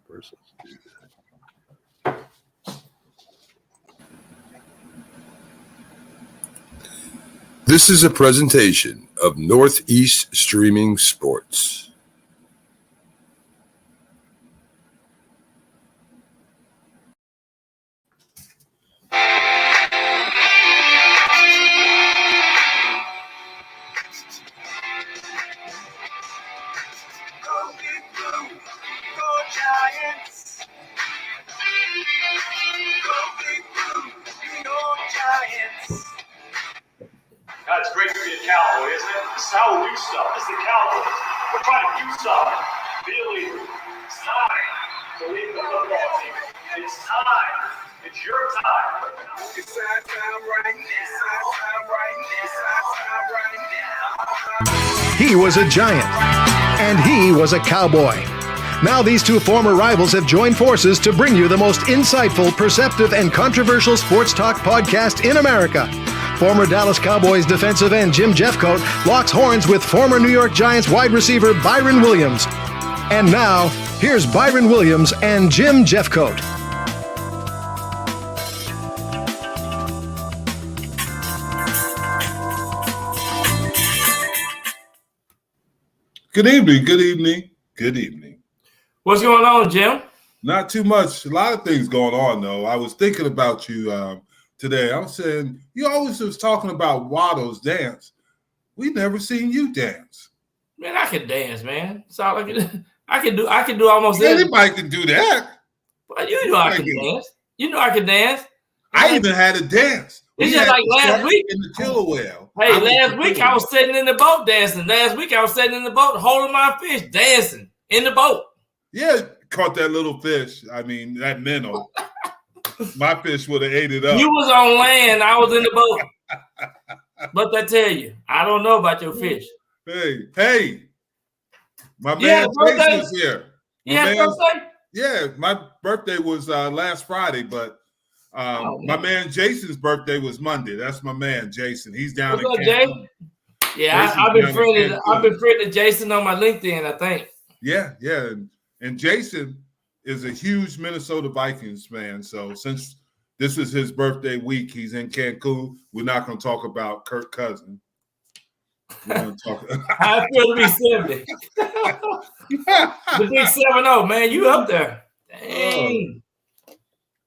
person. This is a presentation of Northeast Streaming Sports. It's great to be a Cowboy, isn't it? This is how we do stuff. This is the Cowboys. We're trying to do something. Be a leader. It's time to lead the football team. It's time. It's your time. It's our time right now. It's our time right now. It's our time right now. He was a Giant, and he was a Cowboy. Now these two former rivals have joined forces to bring you the most insightful, perceptive, and controversial sports talk podcast in America. Former Dallas Cowboys defensive end Jim Jeffcoat locks horns with former New York Giants wide receiver Byron Williams. And now, here's Byron Williams and Jim Jeffcoat. Good evening, good evening, good evening. What's going on, Jim? Not too much. A lot of things going on, though. I was thinking about you today. I was saying, you always was talking about Waddle's dance. We never seen you dance. Man, I can dance, man. That's all I can do. I can do almost everything. Anybody can do that. But you know I can dance. You know I can dance. I even had a dance. It's just like last week. In the killer whale. Hey, last week I was sitting in the boat dancing. Last week I was sitting in the boat holding my fish, dancing in the boat. Yeah, caught that little fish. I mean, that minnow. My fish would have ate it up. You was on land. I was in the boat. But I tell you, I don't know about your fish. Hey. My man Jason is here. Yeah, my birthday was last Friday, but my man Jason's birthday was Monday. That's my man Jason. He's down in Cancun. Yeah, I've been friendly to Jason on my LinkedIn, I think. Yeah. And Jason is a huge Minnesota Vikings fan. So since this is his birthday week, he's in Cancun. We're not going to talk about Kirk Cousins. We're going to talk. I feel to be 70. The big 7-0, man. You up there? Dang.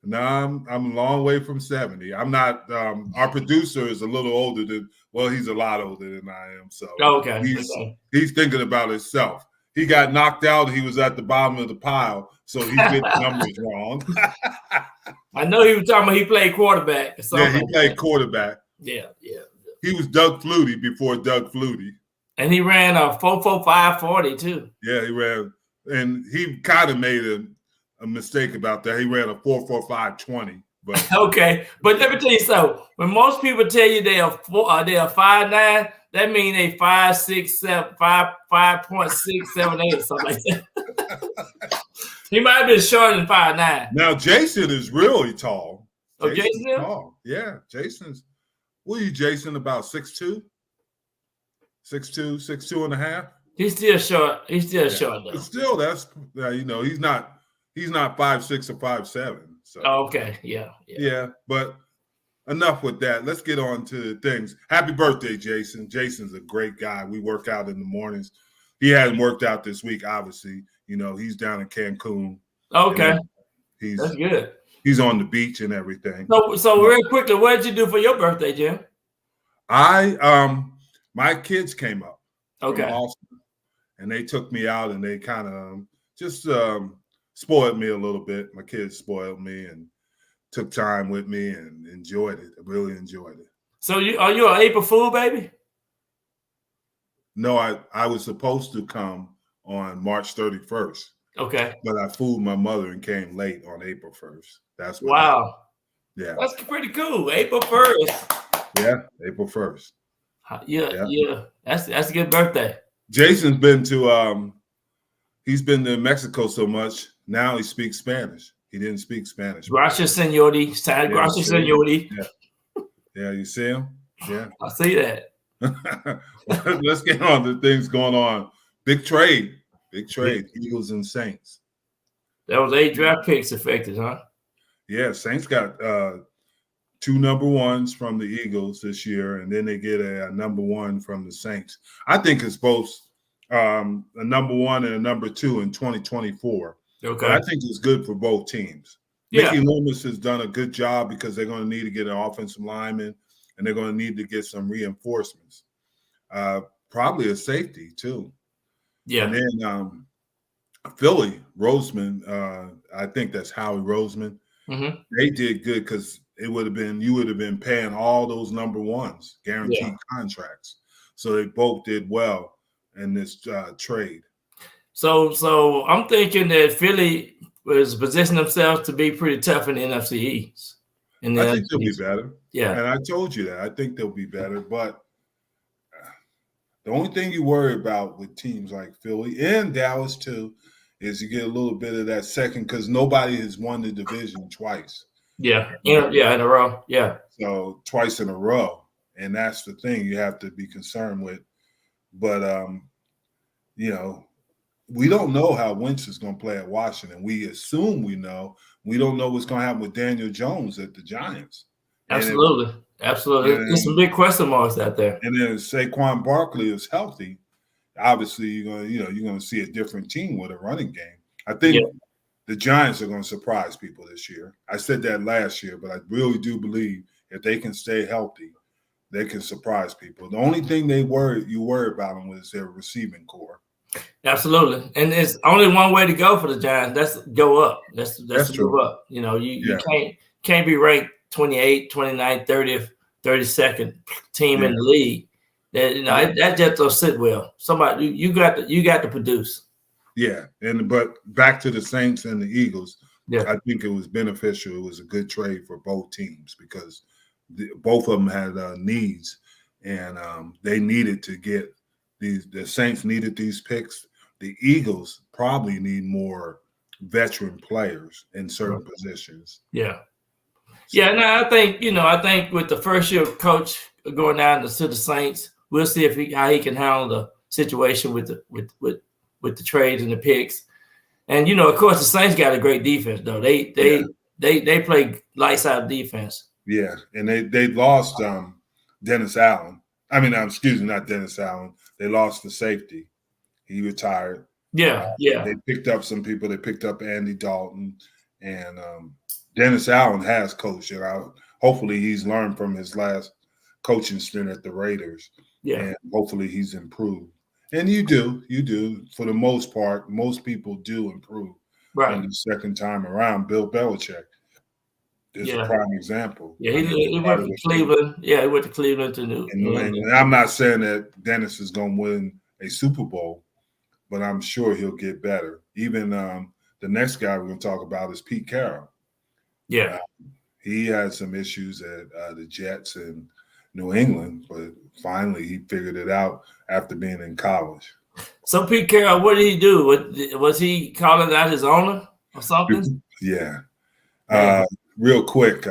No, I'm a long way from 70. I'm not. Our producer is a little older than. Well, he's a lot older than I am. So okay, he's thinking about himself. He got knocked out. He was at the bottom of the pile, so he did the numbers wrong. I know he was talking about he played quarterback. Yeah, he played quarterback. Yeah. He was Doug Flutie before Doug Flutie. And he ran a 4.45 40 too. Yeah, he ran, and he kind of made a mistake about that. He ran a 4.45 20. But okay, but let me tell you something. When most people tell you they are 5'9", that means they 5.6 7 8 or something like that. He might have been shorter than 5'9". Now Jason is really tall. Oh, Jason is tall. Yeah, Jason's. What are you, Jason? About 6'2"? 6'2" and a half. He's still short. He's still short though. But still, that's he's not 5'6" or 5'7". So okay, yeah. But enough with that. Let's get on to things. Happy birthday, Jason. Jason's a great guy. We work out in the mornings. He hasn't worked out this week, obviously. He's down in Cancun. Okay. That's good. He's on the beach and everything. So real quickly, what did you do for your birthday, Jim? My kids came up. Okay. From Austin, and they took me out and they kind of just spoiled me a little bit. My kids spoiled me and took time with me and enjoyed it. I really enjoyed it. So are you an April Fool, baby? No, I was supposed to come on March 31st. Okay. But I fooled my mother and came late on April 1st. That's what wow. Yeah. That's pretty cool. April 1st. Yeah, April 1st. Yeah. That's a good birthday. Jason's been to he's been to Mexico so much. Now he speaks Spanish. He didn't speak Spanish. Gracias, señority. Gracias, señority. Yeah, you see him? Yeah. I see that. Let's get on to things going on. Big trade. Eagles and Saints. That was 8 draft picks affected, huh? Yeah, Saints got 2 number ones from the Eagles this year, and then they get a number one from the Saints. I think it's both a number one and a number 2 in 2024. Okay. But I think it's good for both teams. Yeah. Mickey Loomis has done a good job because they're going to need to get an offensive lineman, and they're going to need to get some reinforcements. Probably a safety, too. Yeah. And then Philly, Roseman, I think that's Howie Roseman. Mm-hmm. They did good because you would have been paying all those number ones, guaranteed contracts. So they both did well in this trade. So I'm thinking that Philly was positioning themselves to be pretty tough in the NFC East. I think they'll be better. Yeah. And I told you that. I think they'll be better. But the only thing you worry about with teams like Philly and Dallas, too, is you get a little bit of that second because nobody has won the division twice. Yeah, in a row. Yeah. So twice in a row. And that's the thing you have to be concerned with. But, we don't know how Wentz is going to play at Washington. We assume we know. We don't know what's going to happen with Daniel Jones at the Giants. Absolutely. There's some big question marks out there. And then if Saquon Barkley is healthy, obviously you're going to see a different team with a running game. I think the Giants are going to surprise people this year. I said that last year, but I really do believe if they can stay healthy, they can surprise people. The only thing you worry about them was their receiving core. Absolutely. And it's only one way to go for the Giants. That's go up. That's true. Go up. You can't be ranked 28, 29, 30th, 32nd team in the league. That just don't sit well. Somebody you got to produce. Yeah, but back to the Saints and the Eagles. Yeah, I think it was beneficial. It was a good trade for both teams because both of them had needs, and they needed to get these. The Saints needed these picks. The Eagles probably need more veteran players in certain positions. Yeah. Yeah, no, I think with the first year coach going down to the Saints, we'll see how he can handle the situation with the trades and the picks. And of course, the Saints got a great defense though. They play lights out defense. Yeah, and they lost Dennis Allen. I mean, excuse me, not Dennis Allen. They lost the safety. He retired. Yeah. They picked up some people. They picked up Andy Dalton, and Dennis Allen has coached. Hopefully, he's learned from his last coaching stint at the Raiders. Yeah, and hopefully he's improved. And you do. For the most part, most people do improve. Right. And the second time around, Bill Belichick is a prime example. Yeah, he went to Cleveland. Yeah, he went to Cleveland to New England. And I'm not saying that Dennis is going to win a Super Bowl, but I'm sure he'll get better. Even the next guy we're going to talk about is Pete Carroll. Yeah. He had some issues at the Jets and New England, but finally he figured it out after being in college. So Pete Carroll, what did he do? Was he calling out his owner or something? Yeah. Real quick,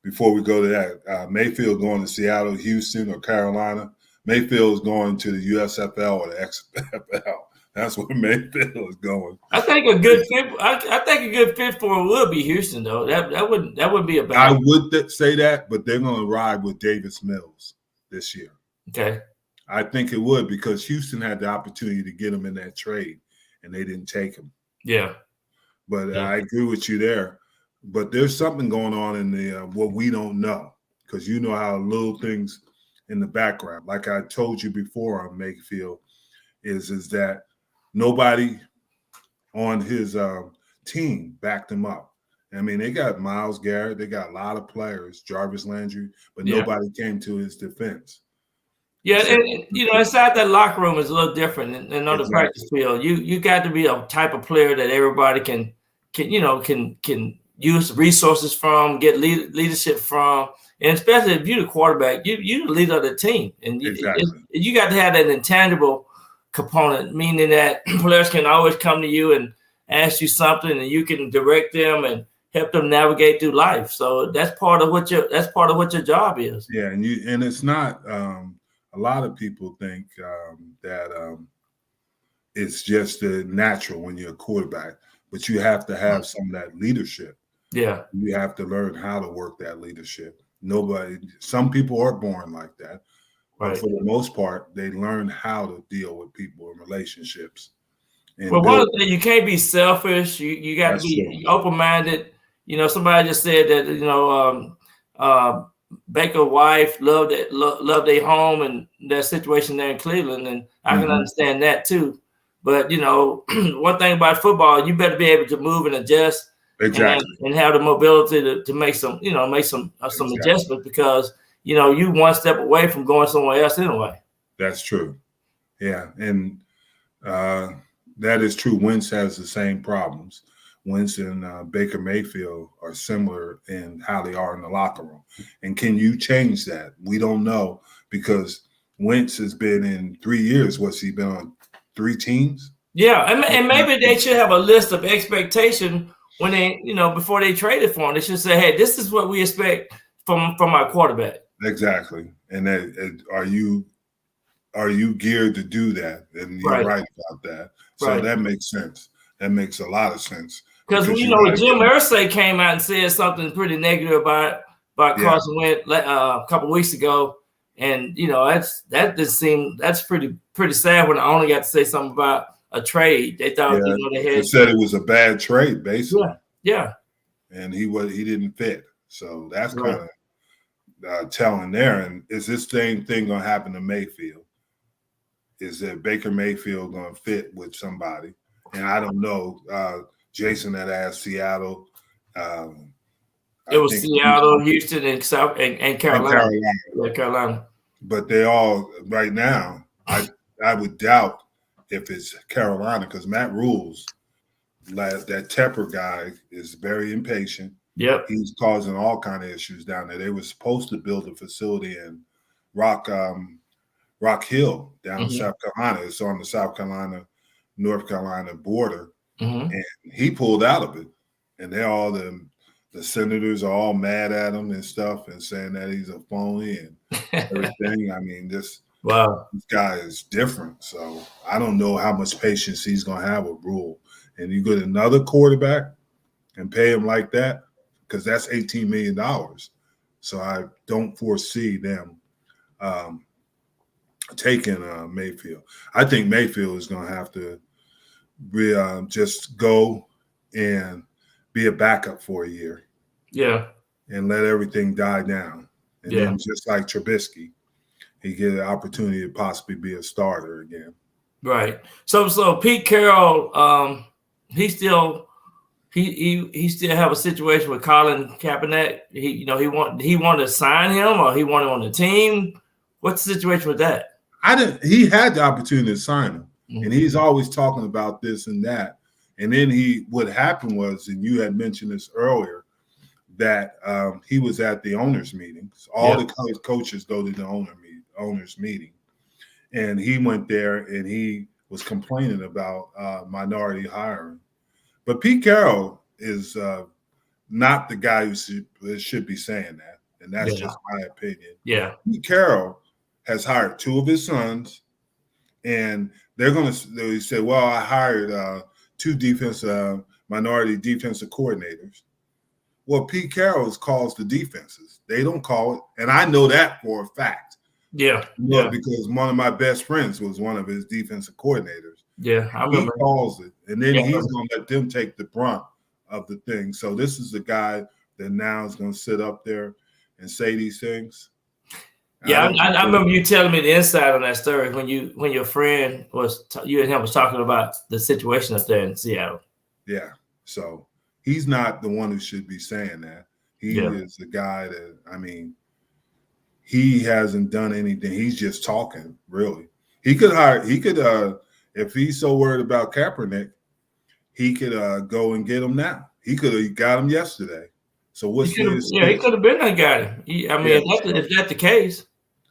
before we go to that, Mayfield going to Seattle, Houston, or Carolina. Mayfield is going to the USFL or the XFL. That's where Mayfield is going. I think a good fit. I think a good fit for him would be Houston, though. That wouldn't be a bad. I would say that, but they're going to ride with Davis Mills this year. Okay. I think it would because Houston had the opportunity to get him in that trade, and they didn't take him. Yeah. But I agree with you there. But there's something going on in the what we don't know because you know how little things in the background, like I told you before on Mayfield, is that nobody on his team backed him up. I mean, they got Myles Garrett, they got a lot of players, Jarvis Landry, but nobody came to his defense. Yeah, and inside that locker room is a little different than on the practice field. You got to be a type of player that everybody can use resources from, get leadership from, and especially if you're the quarterback, you're the leader of the team, and you got to have that intangible component, meaning that players can always come to you and ask you something, and you can direct them and help them navigate through life. So that's part of what your job is. Yeah, and it's not. A lot of people think that it's just natural when you're a quarterback. but you have to have some of that leadership. Yeah. You have to learn how to work that leadership. Some people are born like that, but for the most part, they learn how to deal with people in relationships. Well, one of the things, you can't be selfish. You got to be open-minded. Somebody just said that, Baker's wife loved their home and their situation there in Cleveland, and I can understand that too. But one thing about football, you better be able to move and adjust, and have the mobility to make some adjustments, because you one step away from going somewhere else anyway. That's true. Yeah, and that is true. Wentz has the same problems. Wentz and Baker Mayfield are similar in how they are in the locker room. And can you change that? We don't know, because Wentz has been in 3 years. What's he been on? 3 teams? Yeah, and maybe they should have a list of expectation when they, before they traded for him. They should say, hey, this is what we expect from our quarterback. Exactly. And are you geared to do that? And you're right about that. So that makes sense. That makes a lot of sense. Because Jim Irsay came out and said something pretty negative about Carson Wentz a couple of weeks ago, and that's pretty sad when I only got to say something about a trade. They thought they said it was a bad trade, basically. Yeah. And he didn't fit. So that's kind of telling there. And is this same thing going to happen to Mayfield? Is that Baker Mayfield going to fit with somebody? And I don't know. Jason had asked Seattle. It was Seattle, Houston, and Carolina. Carolina. But they all right now. I would doubt if it's Carolina, because Matt Rule's that Tepper guy is very impatient. Yep, he's causing all kind of issues down there. They were supposed to build a facility in Rock Hill down in South Carolina. It's on the North Carolina border. And he pulled out of it, and they're all the senators are all mad at him and stuff, and saying that he's a phony and everything. I mean, this guy is different. So I don't know how much patience he's gonna have with Rule. And you get another quarterback and pay him like that, because that's $18 million. So I don't foresee them taking Mayfield. I think Mayfield is gonna have to just go and be a backup for a year. Yeah. And let everything die down. And then just like Trubisky, he get an opportunity to possibly be a starter again. Right. So Pete Carroll, he still have a situation with Colin Kaepernick. He wanted to sign him, or he wanted on the team. What's the situation with that? He had the opportunity to sign him. And he's always talking about this and that. And then what happened was, and you had mentioned this earlier, that he was at the owners' meetings. All the coaches go to the owners' meeting. And he went there and he was complaining about minority hiring. But Pete Carroll is not the guy who should be saying that. And that's just my opinion. Yeah. Pete Carroll has hired 2 of his sons, and they say, well, I hired 2 minority defensive coordinators. Well, Pete Carroll calls the defenses. They don't call it. And I know that for a fact. Yeah. Because one of my best friends was one of his defensive coordinators. Yeah, I remember. He calls it. And then he's going to let them take the brunt of the thing. So this is the guy that now is going to sit up there and say these things. Yeah, I remember you telling me the inside on that story when your friend you and him was talking about the situation up there in Seattle. Yeah, so he's not the one who should be saying that. He is the guy that, I mean, he hasn't done anything. He's just talking, really. He could if he's so worried about Kaepernick, he could go and get him now. He could have got him yesterday. So what's his? Yeah, he could have been that guy. If that's the case.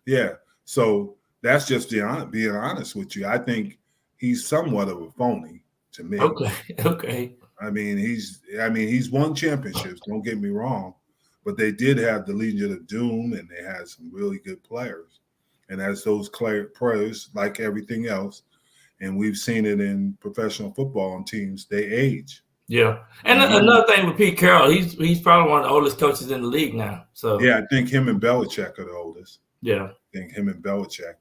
Yeah. So that's just being honest with you. I think he's somewhat of a phony to me. Okay. I mean, he's won championships. Don't get me wrong, but they did have the Legion of Doom, and they had some really good players. And as those players, like everything else, and we've seen it in professional football on teams, they age. Yeah. And another thing with Pete Carroll, he's probably one of the oldest coaches in the league now. So yeah, I think him and Belichick are the oldest. Yeah. I think him and Belichick.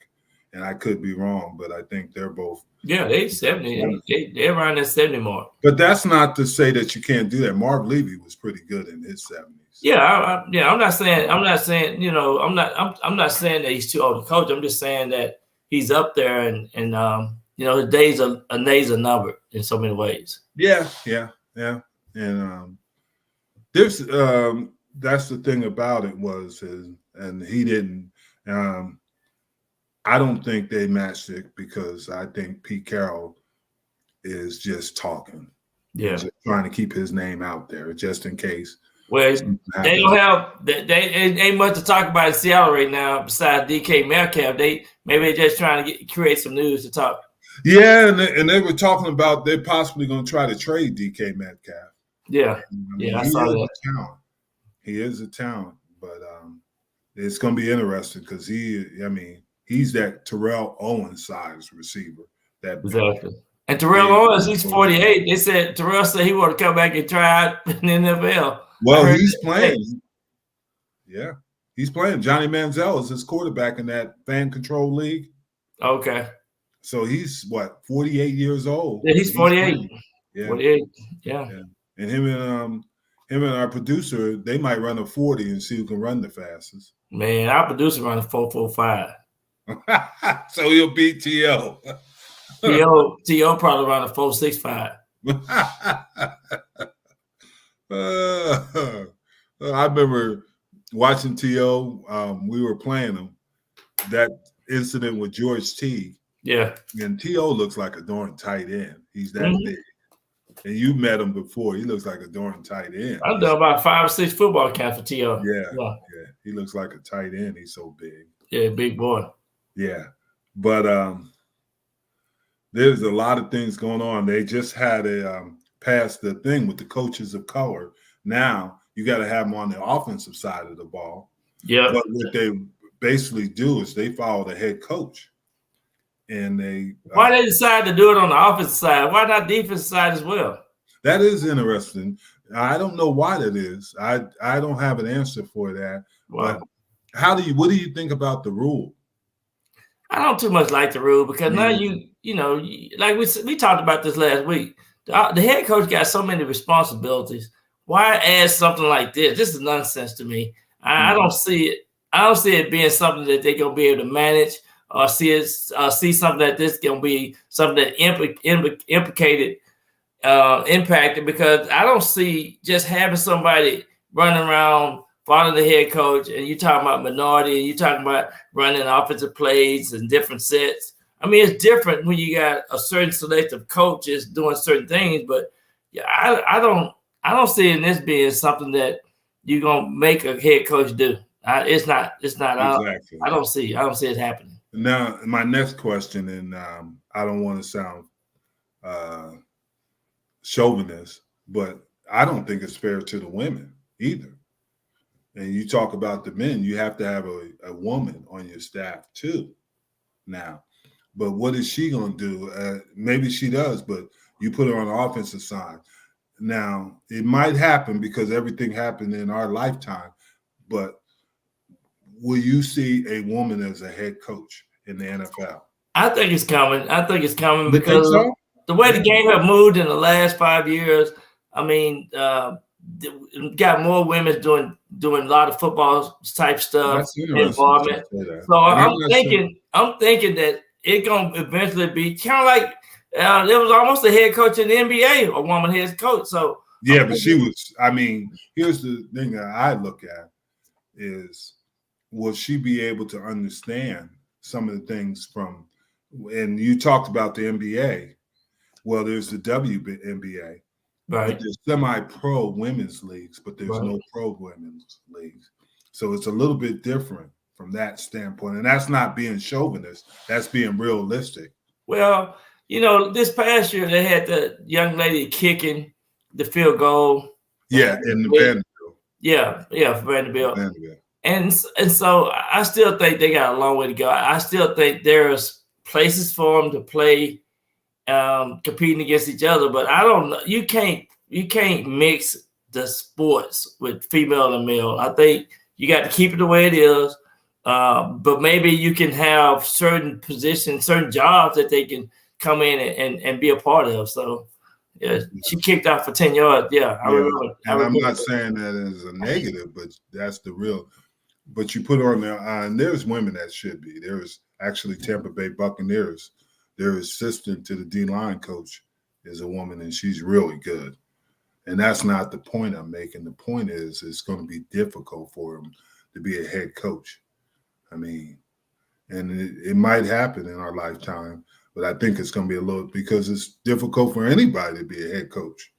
And I could be wrong, but I think they're both. Yeah, they're 70. They're around that 70 mark. But that's not to say that you can't do that. Marv Levy was pretty good in his 70s. Yeah, I'm not saying, I'm not saying that he's too old to coach. I'm just saying that he's up there, and his days are numbered in so many ways. Yeah. And there's that's the thing about it and he didn't. I don't think they matched it because I think Pete Carroll is just talking. Yeah, just trying to keep his name out there just in case. Well, they don't have they ain't much to talk about in Seattle right now besides DK Metcalf. Maybe they're just trying to create some news to talk. Yeah, and they were talking about they're possibly going to try to trade DK Metcalf. Yeah, I saw that. He is a talent, but it's going to be interesting because he's that Terrell Owens size receiver. Exactly. And Terrell Owens, he's 48. Terrell said he wanted to come back and try out in the NFL. Well, he's playing. Yeah, he's playing. Johnny Manziel is his quarterback in that fan control league. Okay. So he's 48 years old. Yeah, he's 48. Yeah. 48. Yeah. And him and our producer, they might run a 40 and see who can run the fastest. Man, our producer run a 4.45. So he'll beat T.O. T.O. probably run a 4.65. I remember watching T.O. We were playing him. That incident with George T. Yeah. And T.O. looks like a darn tight end. He's that big. And you met him before. He looks like a darn tight end. I've done about 5 or 6 football camps for T.O. Yeah. He looks like a tight end. He's so big. Yeah, big boy. Yeah. But there's a lot of things going on. They just had passed the thing with the coaches of color. Now you got to have them on the offensive side of the ball. Yeah. But what they basically do is they follow the head coach. And why they decide to do it on the offensive side? Why not defensive side as well? That is interesting. I don't know why that is. I don't have an answer for that. Wow. But what do you think about the rule? I don't too much like the rule because now like we talked about this last week. The head coach got so many responsibilities. Why add something like this? This is nonsense to me. I don't see it. I don't see it being something that they're gonna be able to manage. Or see something that this can be something that impacted, because I don't see just having somebody running around following the head coach, and you talking about minority, and you talking about running offensive plays and different sets. I mean, it's different when you got a certain select of coaches doing certain things, but yeah, I don't see in this being something that you're gonna make a head coach do. It's not. Exactly. I don't see it happening. Now, my next question, and I don't want to sound chauvinist, but I don't think it's fair to the women either. And you talk about the men, you have to have a woman on your staff too now. But what is she going to do? Maybe she does, but you put her on the offensive side. Now, it might happen because everything happened in our lifetime, but will you see a woman as a head coach in the NFL? I think it's coming. Because the way the game have moved in the last 5 years, I mean, got more women doing a lot of football type stuff, involvement. So I'm thinking that it's gonna eventually be kind of like there was almost a head coach in the NBA, a woman head coach. So yeah, but she was. I mean, here's the thing that I look at is, will she be able to understand some of the things from, and you talked about the NBA. Well, there's the WNBA. Right. There's semi-pro women's leagues, but there's no pro women's leagues. So it's a little bit different from that standpoint. And that's not being chauvinist. That's being realistic. Well, this past year they had the young lady kicking the field goal. Yeah, in the Vanderbilt. Yeah, for Vanderbilt. And so I still think they got a long way to go. I still think there's places for them to play, competing against each other. But I don't know. You can't you can't mix the sports with female and male. I think you got to keep it the way it is. But maybe you can have certain positions, certain jobs that they can come in and be a part of. So yeah, she kicked out for 10 yards. Yeah, I remember. I'm not saying that as a negative, but that's the real. But you put on there, and there's women that should be. There's actually Tampa Bay Buccaneers. Their assistant to the D-line coach is a woman, and she's really good. And that's not the point I'm making. The point is it's going to be difficult for him to be a head coach. I mean, and it might happen in our lifetime, but I think it's going to be a little, because it's difficult for anybody to be a head coach.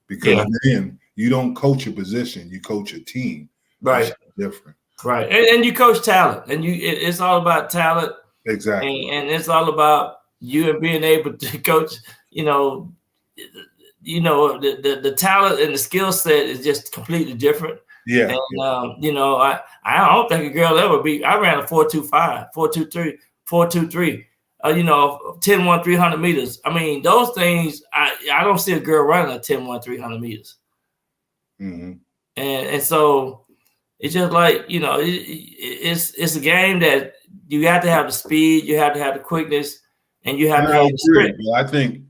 Because then you don't coach a position, you coach a team. Right. That's different. Right. And you coach talent, and it's all about talent. Exactly. And it's all about you and being able to coach, the talent and the skill set is just completely different. Yeah. And, I don't think a girl ever beat. I ran a 4.25, 4.23, 4.23, 10-1, 300 meters. I mean, those things, I don't see a girl running a 10-1, 300 meters. Mm-hmm. And so it's just like, it's a game that you have to have the speed, you have to have the quickness, and you have to have the strength. I think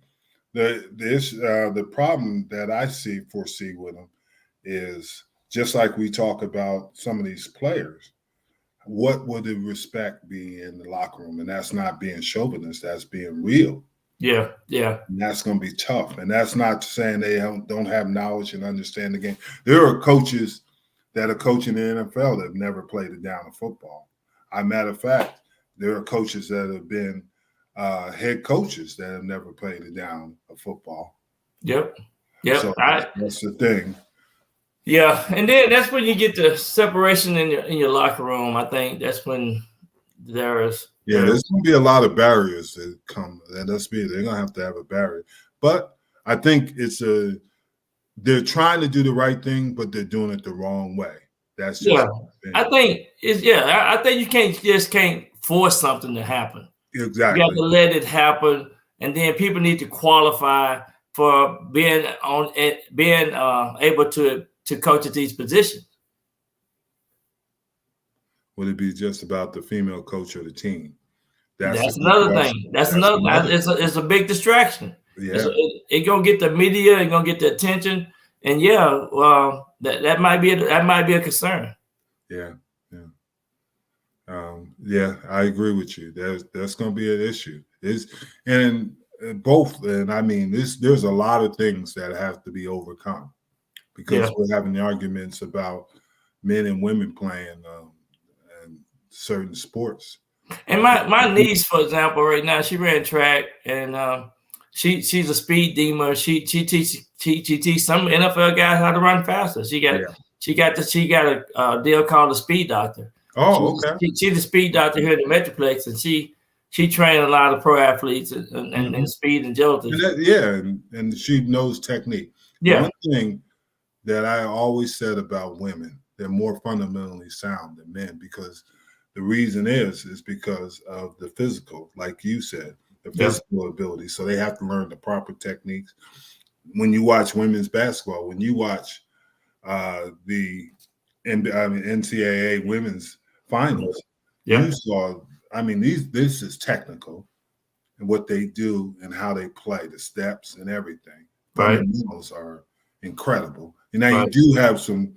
the problem that I foresee with them is, just like we talk about some of these players, what would the respect be in the locker room? And that's not being chauvinist, that's being real. Yeah. And that's going to be tough. And that's not saying they don't have knowledge and understand the game. There are coaches that are coaching the NFL that have never played a down of football. As a matter of fact, there are coaches that have been head coaches that have never played a down of football. Yep. So that's the thing. Yeah, and then that's when you get the separation in your locker room. I think that's when there's going to be a lot of barriers that come. And they're going to have a barrier. But I think they're trying to do the right thing, but they're doing it the wrong way. That's just I think you can't force something to happen. Exactly. You have to let it happen, and then people need to qualify for being able to coach at these positions. Would it be just about the female coach of the team? That's another thing. That's another. It's a big distraction. Yeah. It's gonna get the media. It's gonna get the attention, and that might be a concern. Yeah. I agree with you. That's going to be an issue. There's a lot of things that have to be overcome, because we're having the arguments about men and women playing certain sports. And my niece, for example, right now, she ran track, and she's a speed demon. She teaches some NFL guys how to run faster. She got a deal called the Speed Doctor. Oh, okay. She's the speed doctor here in the Metroplex, and she trained a lot of pro athletes and speed and agility. And she knows technique. Yeah. One thing that I always said about women, they're more fundamentally sound than men, because the reason is because of the physical, like you said, the physical ability. So they have to learn the proper techniques. When you watch women's basketball, when you watch the NCAA women's finals, you saw, this is technical, and what they do and how they play, the steps and everything. Right. Fundamentals are incredible. And now you do have some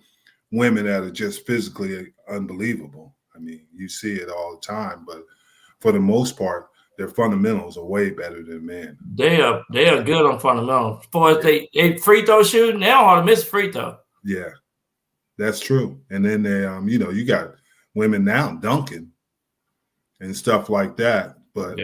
women that are just physically unbelievable. You see it all the time, but for the most part, their fundamentals are way better than men. They are good on fundamentals. For they free throw shooting, they don't hardly miss free throw. Yeah, that's true. And then they, you got women now dunking and stuff like that. But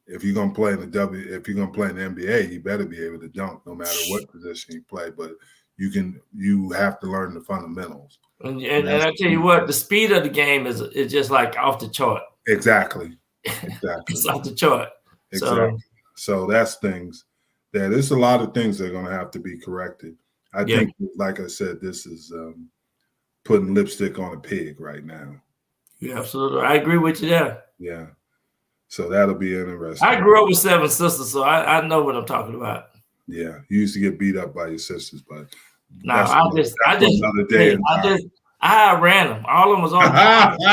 if you're gonna play in if you're gonna play in the NBA, you better be able to dunk no matter what position you play. But you have to learn the fundamentals. And I tell you what, the speed of the game is just like off the chart. Exactly. It's off the chart. Exactly. So that's things that there's a lot of things that are going to have to be corrected. I think, like I said, this is putting lipstick on a pig right now. Yeah, absolutely. I agree with you there. Yeah. So that'll be interesting. I grew up with 7 sisters, so I know what I'm talking about. Yeah, you used to get beat up by your sisters, but no, I ran them. All of them was on.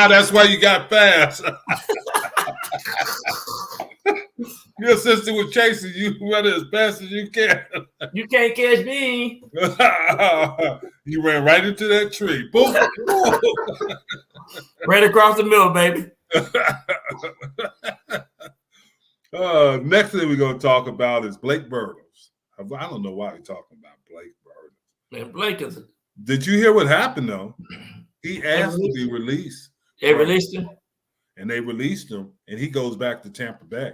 That's why you got fast. Your sister was chasing you, running as fast as you can. You can't catch me. You ran right into that tree. Boom. Right across the middle, baby. Next thing we're going to talk about is Blake Bortles. I don't know why we're talking about Blake Bortles. Man, Blake is. Did you hear what happened, though? He asked to be released. They released him? And they released him, and he goes back to Tampa Bay.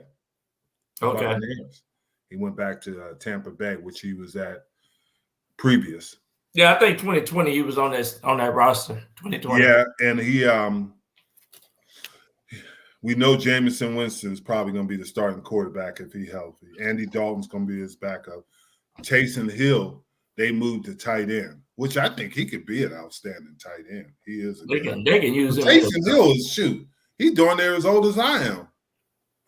Okay. He went back to Tampa Bay, which he was at previous. Yeah, I think 2020 he was on that roster. 2020. Yeah, and he we know Jameson Winston is probably going to be the starting quarterback if he's healthy. Andy Dalton's going to be his backup. Taysom Hill, they moved to tight end, which I think he could be an outstanding tight end. He is. They can use him. Taysom Hill is he's darn near as old as I am.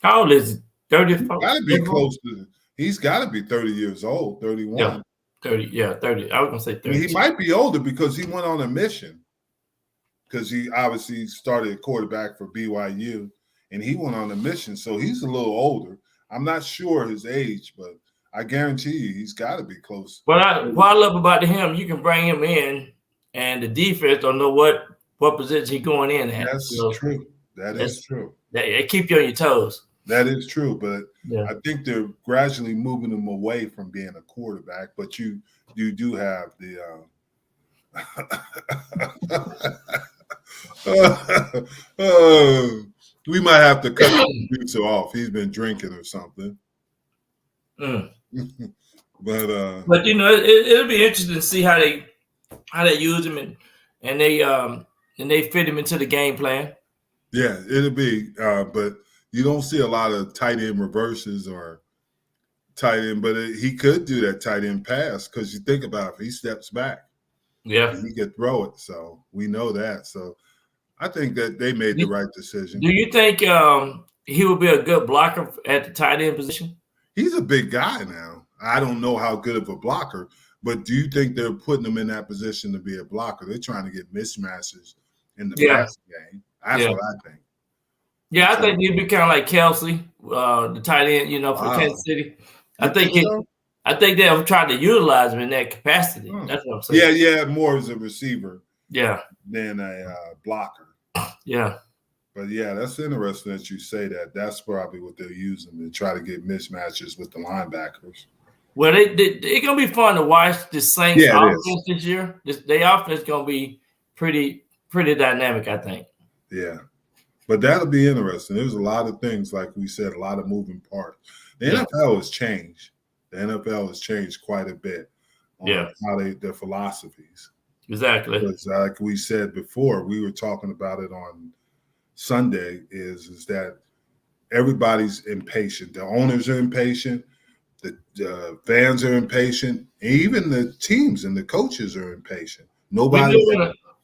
How old is he? 34? He's got to be 30 years old, 31. Yeah, 30. Yeah, 30. I was going to say 30. I mean, he might be older because he went on a mission. Because he obviously started quarterback for BYU, and he went on a mission. So he's a little older. I'm not sure his age, but I guarantee you he's got to be close. What I love about him, you can bring him in, and the defense don't know what position he's going in at. That's true. That is true. They keep you on your toes. That is true, but I think they're gradually moving him away from being a quarterback. But you do have the we might have to cut the producer off. He's been drinking or something. But But it'll be interesting to see how they use him and they fit him into the game plan. Yeah, it'll be. But you don't see a lot of tight end reverses or tight end, but he could do that tight end pass because you think about it, if he steps back, he could throw it. So we know that. So I think that they made the right decision. Do you think he would be a good blocker at the tight end position? He's a big guy now. I don't know how good of a blocker, but do you think they're putting him in that position to be a blocker? They're trying to get mismatches in the passing game. That's what I think. Yeah, I think he'd be kind of like Kelsey, the tight end, for Kansas City. I think they'll try to utilize him in that capacity. That's what I'm saying. Yeah, more as a receiver. Yeah. Than a blocker. Yeah. But yeah, that's interesting that you say that. That's probably what they're using to try to get mismatches with the linebackers. Well, it's gonna be fun to watch the Saints offense this year. Their offense is gonna be pretty dynamic, I think. Yeah. But that'll be interesting. There's a lot of things, like we said, a lot of moving parts. The NFL has changed. The NFL has changed quite a bit on how their philosophies. Exactly. Because like we said before, we were talking about it on Sunday, is that everybody's impatient. The owners are impatient. The fans are impatient. And even the teams and the coaches are impatient. Nobody.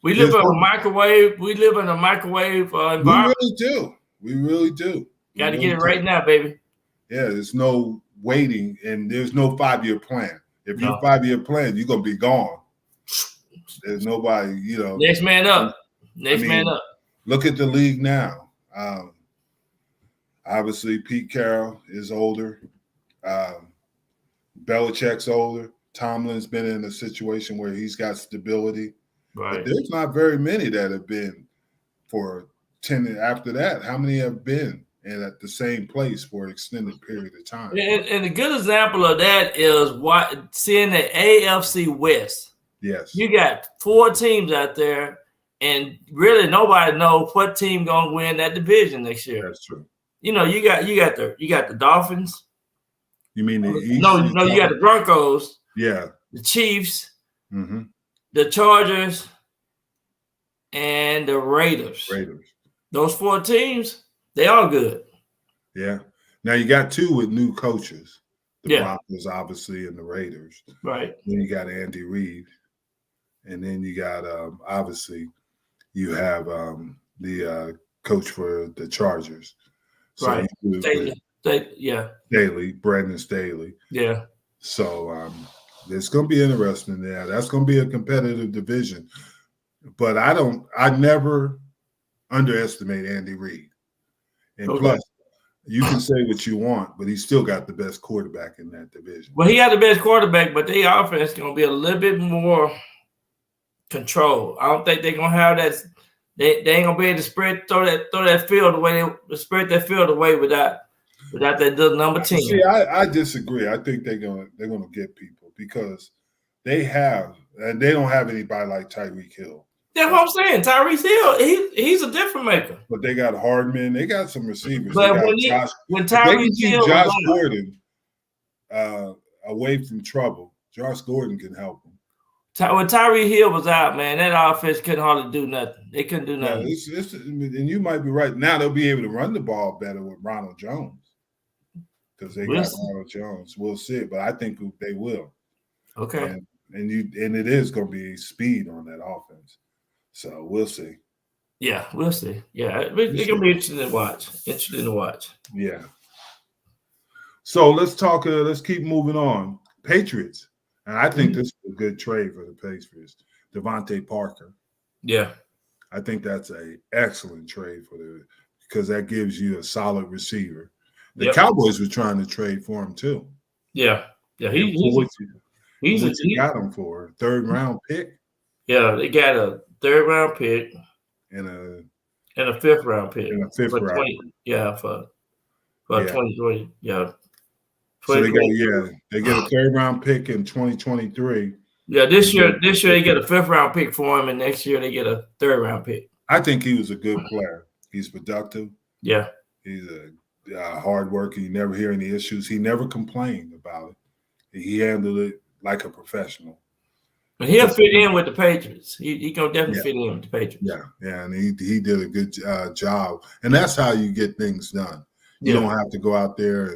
We live in a microwave. We live in a microwave environment. We really do. Got to get it right now, baby. Yeah, there's no waiting, and there's no 5-year plan. If you're 5-year plan, you're gonna be gone. There's nobody, Next man up. Man up. Look at the league now. Obviously, Pete Carroll is older. Belichick's older. Tomlin's been in a situation where he's got stability. Right. But there's not very many that have been for 10 after that. How many have been at the same place for an extended period of time? And a good example of that is seeing the AFC West. Yes. You got 4 teams out there, and really nobody knows what team gonna win that division next year. That's true. You got the Dolphins. You mean the East? No, you got the Broncos. Yeah. The Chiefs. Mm-hmm. The Chargers, and the Raiders. Those 4 teams, they all good. Yeah. Now you got 2 with new coaches. The Broncos, obviously, and the Raiders. Right. Then you got Andy Reid. And then you got, obviously, you have the coach for the Chargers. So right. Staley, Brandon Staley. Yeah. So it's going to be interesting there. That's going to be a competitive division. But I never underestimate Andy Reid. And plus, you can say what you want, but he's still got the best quarterback in that division. Well, he got the best quarterback, but their offense is going to be a little bit more control. I don't think they're going to have that. They ain't going to be able to throw that field away, spread that field away without that little number 10. See, I disagree. I think they're gonna get people because they don't have anybody like Tyreek Hill. That's what I'm saying. Tyreek Hill, he's a difference maker. But they got Hardman. They got some receivers. But when Tyreek Hill, Josh Gordon away from trouble, Josh Gordon can help him. When Tyreek Hill was out, man, that offense couldn't hardly do nothing. They couldn't do nothing. And you might be right. Now they'll be able to run the ball better with Ronald Jones because they got Ronald Jones. We'll see, but I think they will. Okay. And it is going to be speed on that offense. So we'll see. Yeah, we'll see. Yeah, it's going to be interesting to watch. Yeah. So let's talk. Let's keep moving on. Patriots. And I think this is a good trade for the Patriots. Devontae Parker. Yeah. I think that's an excellent trade because that gives you a solid receiver. The Cowboys were trying to trade for him too. Yeah. Yeah. He's got him for a 3rd round pick. Yeah, they got a 3rd round pick and a 5th round pick. And a 5th round. 20, for 2020. Yeah. So they get a 3rd round pick in 2023. Yeah, this year they get a 5th round pick for him, and next year they get a 3rd round pick. I think he was a good player. He's productive. Yeah. He's a hard worker. You never hear any issues. He never complained about it. He handled it like a professional. But he'll fit in with the Patriots. He gonna definitely fit in with the Patriots. Yeah, and he did a good job. And that's how you get things done. You don't have to go out there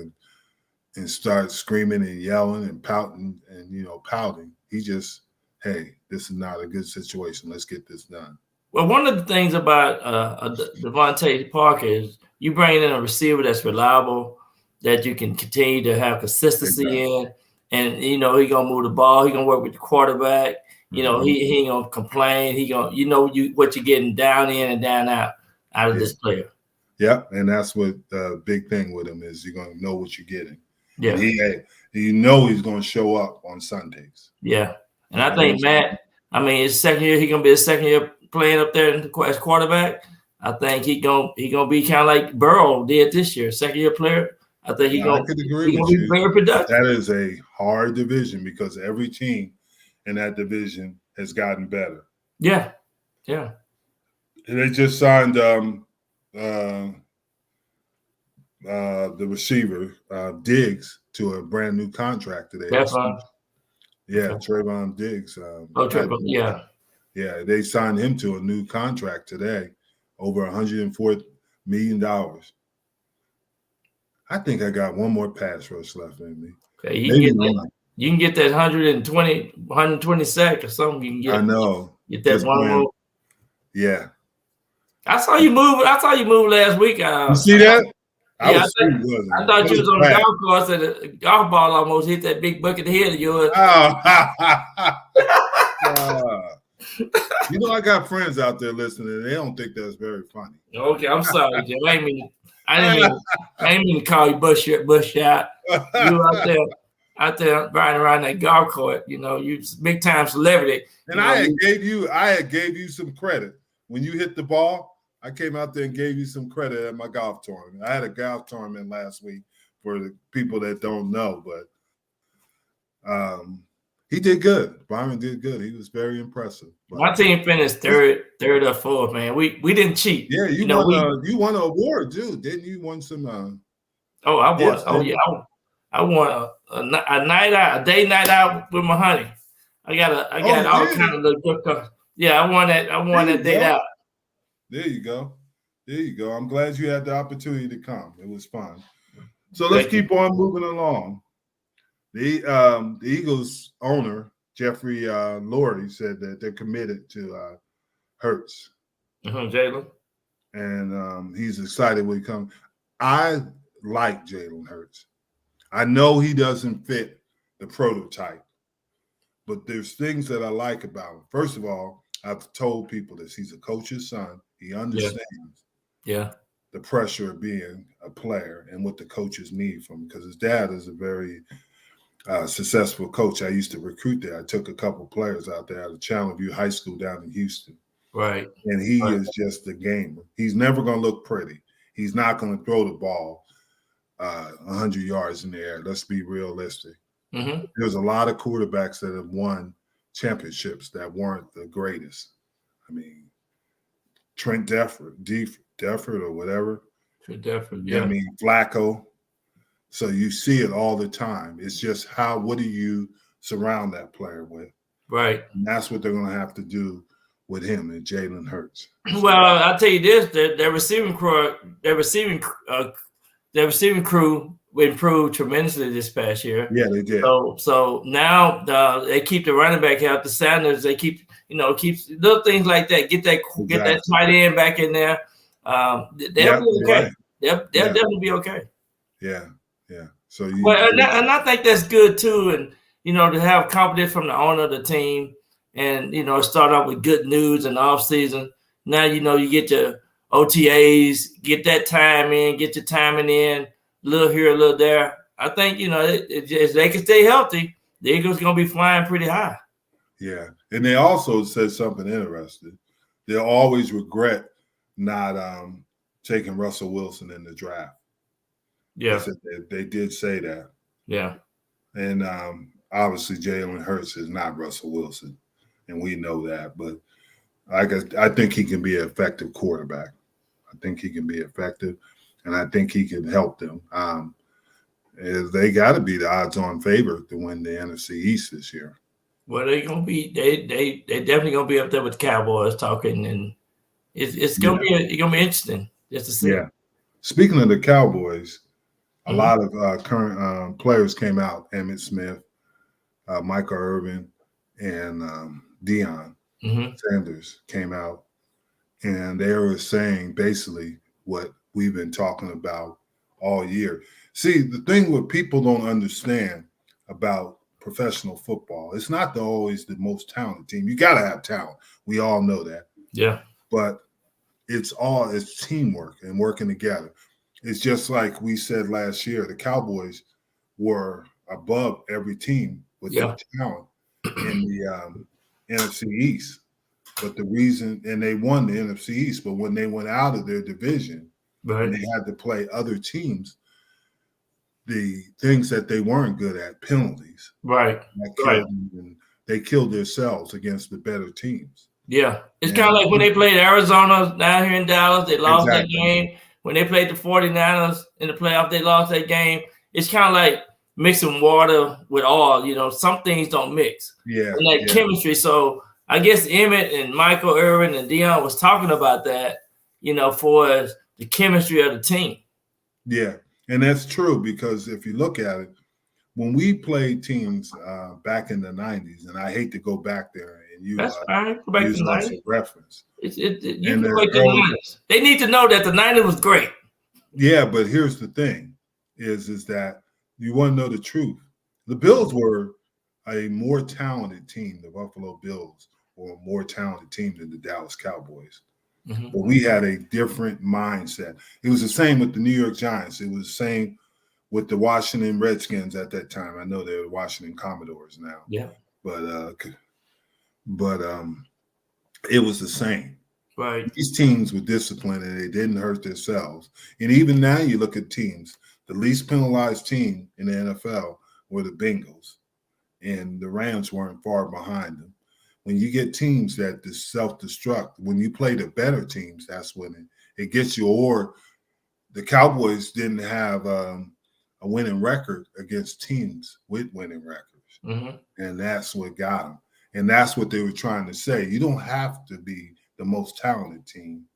and start screaming and yelling and pouting and pouting. He just, hey, this is not a good situation. Let's get this done. Well, one of the things about Devontae Parker is you bring in a receiver that's reliable, that you can continue to have consistency in, and he gonna move the ball. He gonna work with the quarterback. He ain't gonna complain. He gonna what you're getting down in and down out of this player. Yeah, and that's what the big thing with him is. You're gonna know what you're getting. Yeah, and he's gonna show up on Sundays. Yeah, and I think Matt. I mean, his second year, he's gonna be his second year playing up there as quarterback. I think he gonna be kind of like Burrow did this year, 2nd year player. I think he's gonna be very productive. That is a hard division because every team in that division has gotten better. Yeah. They just signed the receiver Diggs to a brand new contract today. Trayvon Diggs. They signed him to a new contract today, over $104 million. I think I got one more pass rush left in me. Okay, you can get that 120 sack or something. You can get. I know. Get that one more. Yeah. I saw you move last week. You see that? I thought you was on the golf course and the golf ball almost hit that big bucket head of yours. I got friends out there listening. They don't think that's very funny. Okay, I'm sorry, Jim. I didn't mean to call you bush shot. You out there riding around that golf court. You big time celebrity. And I gave you some credit when you hit the ball. I came out there and gave you some credit at my golf tournament. I had a golf tournament last week for the people that don't know, but he did good. Byron did good. He was very impressive. But my team finished third or 4th, man. We didn't cheat. Yeah, you won an award, too. Didn't you won some I won. I won a day night out with my honey. I got all kind of little gift cards. Yeah, I won that day out. There you go. I'm glad you had the opportunity to come. It was fun. So let's keep on moving along. The Eagles owner, Jeffrey Lurie, said that they're committed to Hurts. Jalen. And he's excited when he comes. I like Jalen Hurts. I know he doesn't fit the prototype. But there's things that I like about him. First of all, I've told people this. He's a coach's son. He understands the pressure of being a player and what the coaches need from him, because his dad is a very successful coach. I used to recruit there. I took a couple players out there out of Challengeview High School down in Houston. Right. And he is just a gamer. He's never going to look pretty. He's not going to throw the ball 100 yards in the air. Let's be realistic. Mm-hmm. There's a lot of quarterbacks that have won championships that weren't the greatest. I mean, Trent Defford or whatever. Trent Defford, yeah. I mean, Flacco. So you see it all the time. It's just what do you surround that player with? Right. And that's what they're going to have to do with him and Jalen Hurts. Well, I'll tell you this: their receiving crew improved tremendously this past year. Yeah, they did. So now they keep the running back out. The Sanders, they keep little things like that. Get that tight end back in there. They'll be okay. Right. They'll definitely be okay. Yeah. So and I think that's good too, and to have confidence from the owner of the team, and start off with good news in the off season. Now you get your OTAs, get that time in, get your timing in, a little here, a little there. I think if they can stay healthy, the Eagles gonna be flying pretty high. Yeah, and they also said something interesting. They'll always regret not taking Russell Wilson in the draft. Yeah, they did say that. Yeah, and obviously Jalen Hurts is not Russell Wilson, and we know that. But I think he can be an effective quarterback. I think he can be effective, and I think he can help them. They got to be the odds-on favorite to win the NFC East this year. Well, they're gonna be. They definitely gonna be up there with the Cowboys talking, and it's gonna be interesting just to see. Yeah. Speaking of the Cowboys, a lot of current players came out. Emmitt Smith, Michael Irvin, and Deion Sanders came out, and they were saying basically what we've been talking about all year. See, the thing what people don't understand about professional football, it's not always the most talented team. You got to have talent. We all know that. Yeah. But it's teamwork and working together. It's just like we said last year, the Cowboys were above every team with their talent in the NFC East. But the reason, and they won the NFC East, but when they went out of their division and they had to play other teams, the things that they weren't good at, penalties. Right. They killed themselves against the better teams. Yeah. It's kind of like when they played Arizona down here in Dallas, they lost that game. When they played the 49ers in the playoff, they lost that game. It's kind of like mixing water with oil. Some things don't mix. Yeah. And that chemistry. So I guess Emmitt and Michael Irvin and Deion was talking about that, for the chemistry of the team. Yeah. And that's true, because if you look at it, when we played teams back in the 90s, and I hate to go back there and use us as a reference. You can go back to the 90s. They need to know that the 90s was great. Yeah, but here's the thing, is that you want to know the truth. The Bills were a more talented team, the Buffalo Bills, or a more talented team than the Dallas Cowboys. Mm-hmm. But we had a different mindset. It was the same with the New York Giants. It was the same with the Washington Redskins at that time. I know they're the Washington Commodores now. Yeah. But it was the same. Right. These teams were disciplined and they didn't hurt themselves. And even now you look at teams, the least penalized team in the NFL were the Bengals. And the Rams weren't far behind them. When you get teams that self-destruct, when you play the better teams, that's when it gets you. Or the Cowboys didn't have a winning record against teams with winning records. Mm-hmm. And that's what got them. And that's what they were trying to say. You don't have to be the most talented team.